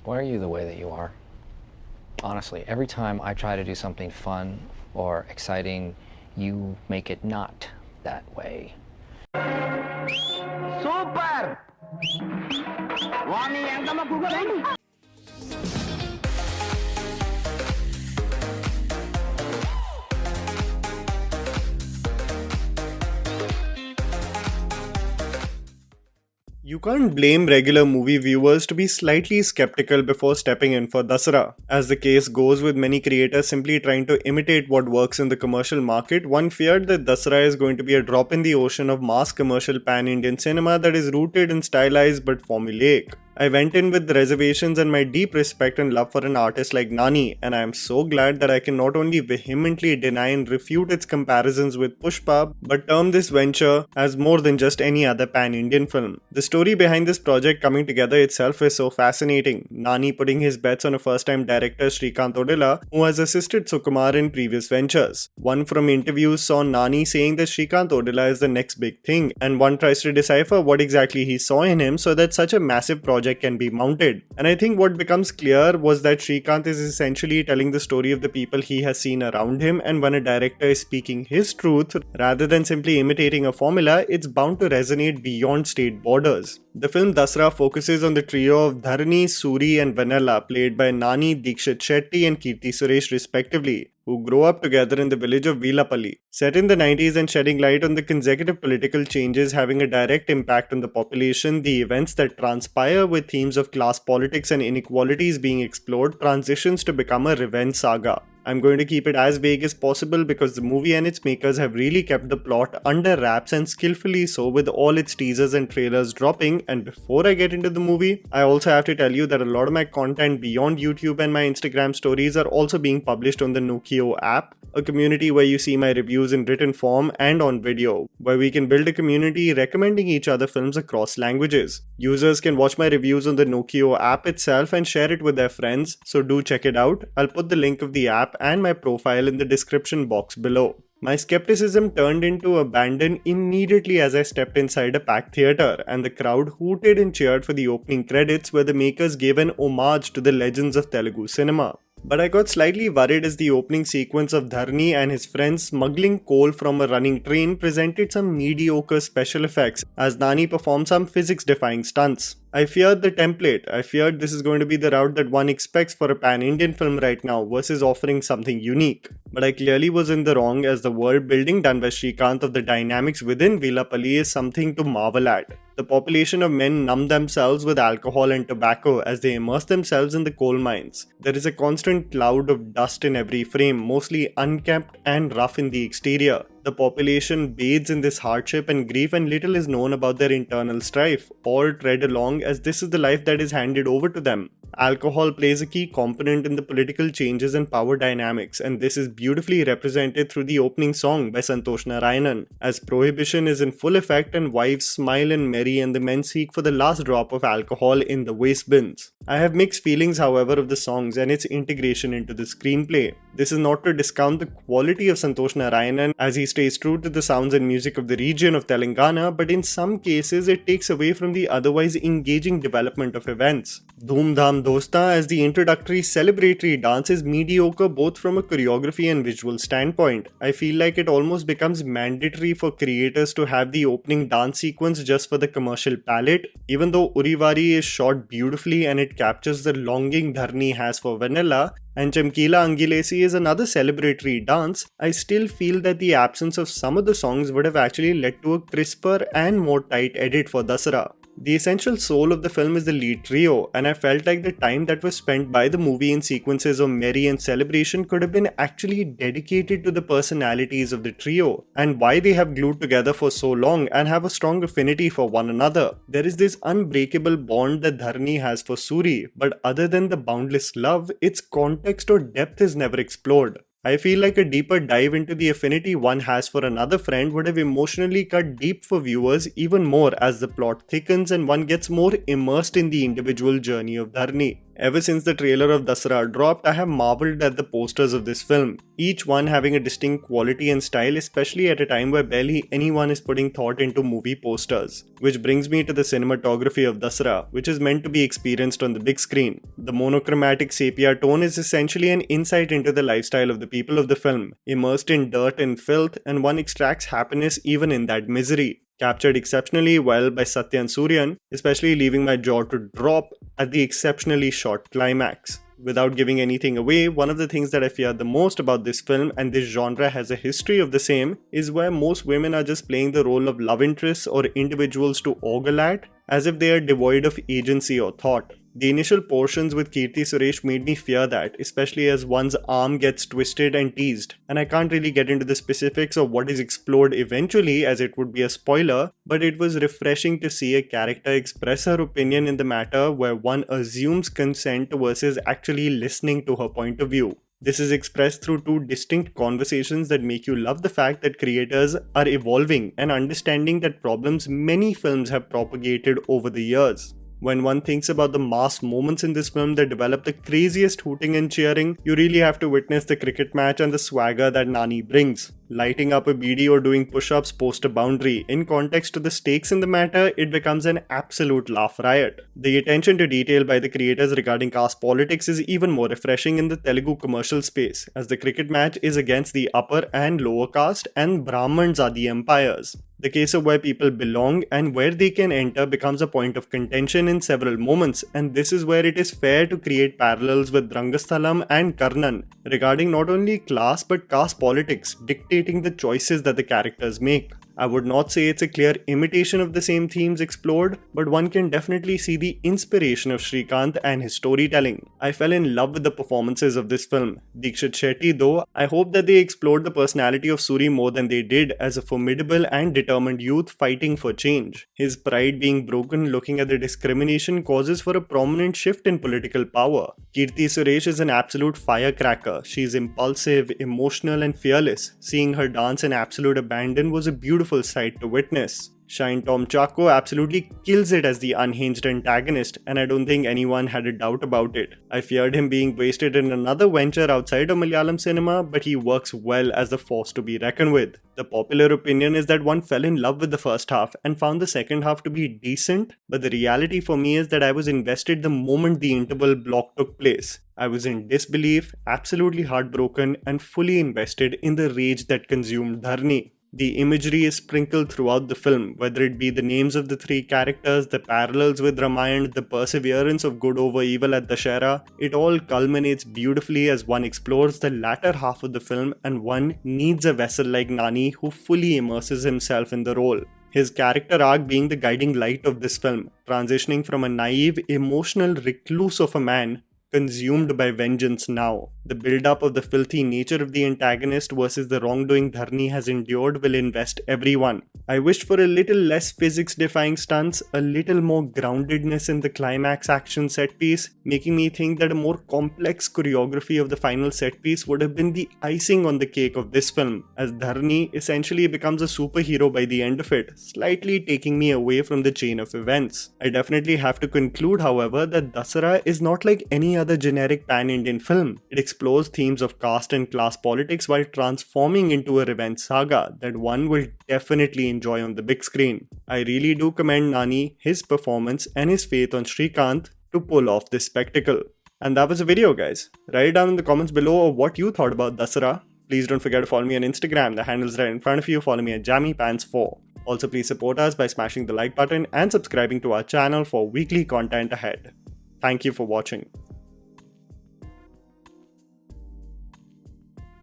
Why are you the way that you are? Honestly, every time I try to do something fun or exciting, you make it not that way. Super! You can't blame regular movie viewers to be slightly skeptical before stepping in for Dasara. As the case goes with many creators simply trying to imitate what works in the commercial market, one feared that Dasara is going to be a drop in the ocean of mass commercial pan-Indian cinema that is rooted in stylized but formulaic. I went in with reservations and my deep respect and love for an artist like Nani, and I am so glad that I can not only vehemently deny and refute its comparisons with Pushpa, but term this venture as more than just any other pan-Indian film. The story behind this project coming together itself is so fascinating. Nani putting his bets on a first-time director Srikanth Odela, who has assisted Sukumar in previous ventures. One from interviews saw Nani saying that Srikanth Odela is the next big thing, and one tries to decipher what exactly he saw in him so that such a massive project can be mounted. And I think what becomes clear was that Srikanth is essentially telling the story of the people he has seen around him, and when a director is speaking his truth rather than simply imitating a formula, it's bound to resonate beyond state borders. The film Dasara focuses on the trio of Dharani, Suri and Vanilla, played by Nani, Dikshit Shetty and Keerthy Suresh respectively, who grow up together in the village of Velapalli. Set in the 90s and shedding light on the consecutive political changes having a direct impact on the population, the events that transpire with themes of class politics and inequalities being explored transitions to become a revenge saga. I'm going to keep it as vague as possible because the movie and its makers have really kept the plot under wraps, and skillfully so, with all its teasers and trailers dropping. And before I get into the movie, I also have to tell you that a lot of my content beyond YouTube and my Instagram stories are also being published on the Nokio app, a community where you see my reviews in written form and on video, where we can build a community recommending each other films across languages. Users can watch my reviews on the Nokio app itself and share it with their friends, so do check it out. I'll put the link of the app and my profile in the description box below. My skepticism turned into abandon immediately as I stepped inside a packed theatre, and the crowd hooted and cheered for the opening credits where the makers gave an homage to the legends of Telugu cinema. But I got slightly worried as the opening sequence of Dharani and his friends smuggling coal from a running train presented some mediocre special effects as Nani performed some physics-defying stunts. I feared the template. I feared this is going to be the route that one expects for a pan-Indian film right now versus offering something unique. But I clearly was in the wrong, as the world building done by Srikanth of the dynamics within Velapalli is something to marvel at. The population of men numb themselves with alcohol and tobacco as they immerse themselves in the coal mines. There is a constant cloud of dust in every frame, mostly unkempt and rough in the exterior. The population bathes in this hardship and grief, and little is known about their internal strife. All tread along as this is the life that is handed over to them. Alcohol plays a key component in the political changes and power dynamics, and this is beautifully represented through the opening song by Santosh Narayanan, as prohibition is in full effect and wives smile and merry and the men seek for the last drop of alcohol in the waste bins. I have mixed feelings, however, of the songs and its integration into the screenplay. This is not to discount the quality of Santosh Narayanan, as he stays true to the sounds and music of the region of Telangana, but in some cases it takes away from the otherwise engaging development of events. Dhoom Dham Dosta as the introductory celebratory dance is mediocre both from a choreography and visual standpoint. I feel like it almost becomes mandatory for creators to have the opening dance sequence just for the commercial palette. Even though Urivari is shot beautifully and it captures the longing Dharani has for Vanilla, and Chamkila Angilesi is another celebratory dance, I still feel that the absence of some of the songs would have actually led to a crisper and more tight edit for Dasara. The essential soul of the film is the lead trio, and I felt like the time that was spent by the movie in sequences of merry and celebration could have been actually dedicated to the personalities of the trio and why they have glued together for so long and have a strong affinity for one another. There is this unbreakable bond that Dharani has for Suri, but other than the boundless love, its context or depth is never explored. I feel like a deeper dive into the affinity one has for another friend would have emotionally cut deep for viewers even more as the plot thickens and one gets more immersed in the individual journey of Dharani. Ever since the trailer of Dasara dropped, I have marveled at the posters of this film, each one having a distinct quality and style, especially at a time where barely anyone is putting thought into movie posters. Which brings me to the cinematography of Dasara, which is meant to be experienced on the big screen. The monochromatic sepia tone is essentially an insight into the lifestyle of the people of the film, immersed in dirt and filth, and one extracts happiness even in that misery. Captured exceptionally well by Satyan Suryan, especially leaving my jaw to drop at the exceptionally short climax. Without giving anything away, one of the things that I fear the most about this film, and this genre has a history of the same, is where most women are just playing the role of love interests or individuals to ogle at, as if they are devoid of agency or thought. The initial portions with Keerthy Suresh made me fear that, especially as one's arm gets twisted and teased. And I can't really get into the specifics of what is explored eventually, as it would be a spoiler, but it was refreshing to see a character express her opinion in the matter where one assumes consent versus actually listening to her point of view. This is expressed through two distinct conversations that make you love the fact that creators are evolving and understanding that problems many films have propagated over the years. When one thinks about the mass moments in this film that develop the craziest hooting and cheering, you really have to witness the cricket match and the swagger that Nani brings. Lighting up a BD or doing push-ups post a boundary. In context to the stakes in the matter, it becomes an absolute laugh riot. The attention to detail by the creators regarding caste politics is even more refreshing in the Telugu commercial space, as the cricket match is against the upper and lower caste and Brahmins are the empires. The case of where people belong and where they can enter becomes a point of contention in several moments, and this is where it is fair to create parallels with Rangasthalam and Karnan regarding not only class but caste politics, dictating the choices that the characters make. I would not say it's a clear imitation of the same themes explored, but one can definitely see the inspiration of Srikanth and his storytelling. I fell in love with the performances of this film. Deekshit Shetty though, I hope that they explored the personality of Suri more than they did as a formidable and determined youth fighting for change. His pride being broken looking at the discrimination causes for a prominent shift in political power. Keerthy Suresh is an absolute firecracker. She is impulsive, emotional and fearless. Seeing her dance in absolute abandon was a beautiful sight to witness. Shine Tom Chacko absolutely kills it as the unhinged antagonist, and I don't think anyone had a doubt about it. I feared him being wasted in another venture outside of Malayalam cinema, but he works well as the force to be reckoned with. The popular opinion is that one fell in love with the first half and found the second half to be decent, but the reality for me is that I was invested the moment the interval block took place. I was in disbelief, absolutely heartbroken, and fully invested in the rage that consumed Dharni. The imagery is sprinkled throughout the film, whether it be the names of the three characters, the parallels with Ramayana, the perseverance of good over evil at Dasara. It all culminates beautifully as one explores the latter half of the film, and one needs a vessel like Nani who fully immerses himself in the role. His character arc being the guiding light of this film, transitioning from a naive, emotional recluse of a man consumed by vengeance now. The build-up of the filthy nature of the antagonist versus the wrongdoing Dharni has endured will invest everyone. I wished for a little less physics-defying stunts, a little more groundedness in the climax action set piece, making me think that a more complex choreography of the final set piece would have been the icing on the cake of this film, as Dharni essentially becomes a superhero by the end of it, slightly taking me away from the chain of events. I definitely have to conclude, however, that Dasara is not like any other generic pan-Indian film. It explores themes of caste and class politics while transforming into a revenge saga that one will definitely enjoy on the big screen. I really do commend Nani, his performance and his faith on Srikanth to pull off this spectacle. And that was the video, guys. Write down in the comments below what you thought about Dasara. Please don't forget to follow me on Instagram, the handle's right in front of you. Follow me at JammyPants4. Also, please support us by smashing the like button and subscribing to our channel for weekly content ahead. Thank you for watching.